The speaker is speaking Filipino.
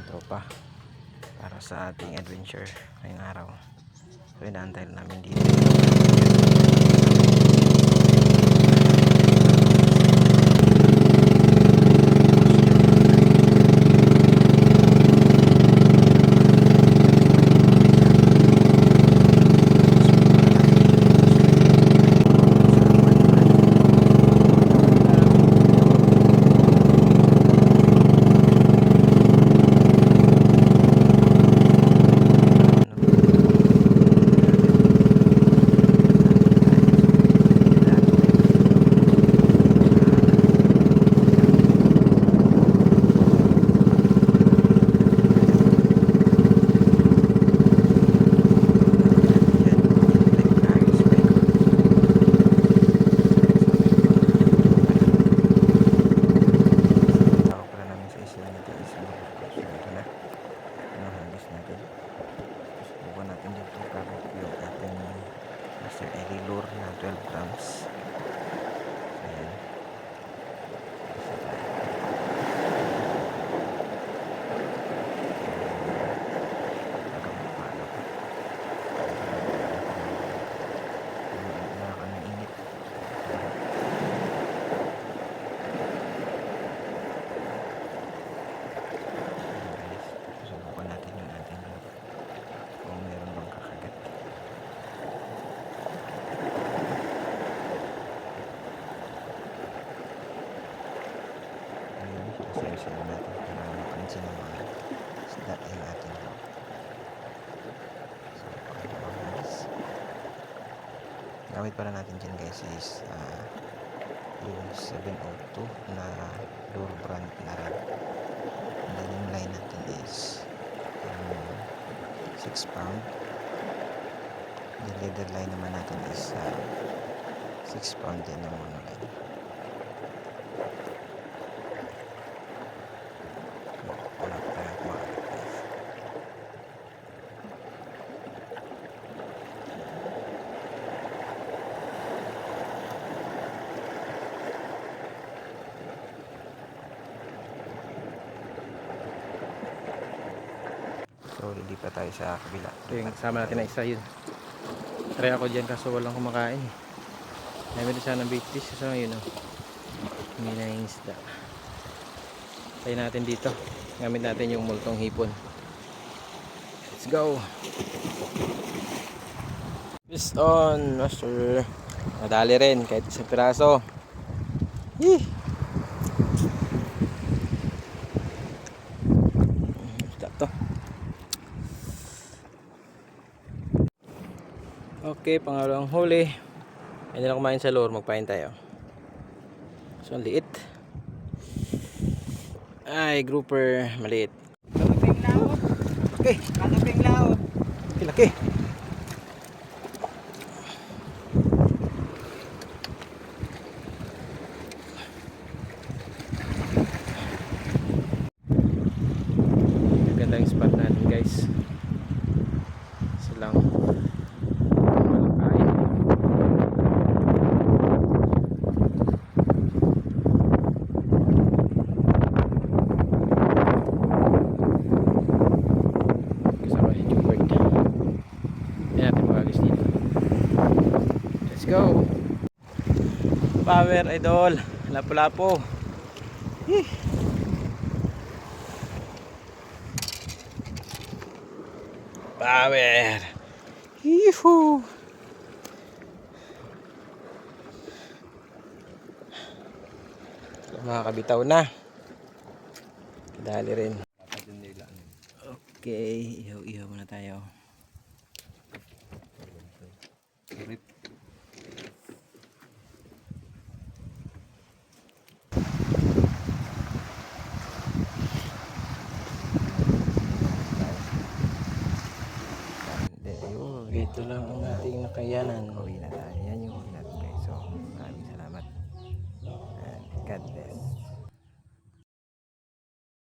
tropa para sa ating adventure ngayong araw. So inaantay namin dito. Lure na 12 grams. Ayan. Subukan natin yung ating kung meron bang kakagat. Sila natin para mapansin ng mga isda yung ating loob. So, gamit para natin dyan guys is yung 702 na lure brand na rin. And then yung line natin is 6 pound. Yung leader line naman natin is 6 pound din yung monoline. So hindi pa tayo sa kabila. Ito yung kasama natin na isa yun. Try ako dyan kaso walang kumakain. Namin sana ng bait fish. So yun o. Hindi na yung isda. Try natin dito. Gamit natin yung multong hipon. Let's go. Fish on master. Madali rin kahit isang piraso. Yee. Ito. Okay, pangalawang huli. Hindi na kumain sa lure, magpain tayo. So, ang liit. Ay, grouper, maliit. Kalaping laot. Okay. Kalaping laot. Laki. Ganda yung spot natin guys. Silang walang kain. Kasama si Jubert. Ayan natin mga guys dito. Let's go. Power idol. Lapo-lapo. Power. Yuhu. Makakabitaw na. Dali rin. Okay, ihaw-ihaw muna tayo. Ito lang ang ating nakayanan. Uwi na tayo. Yan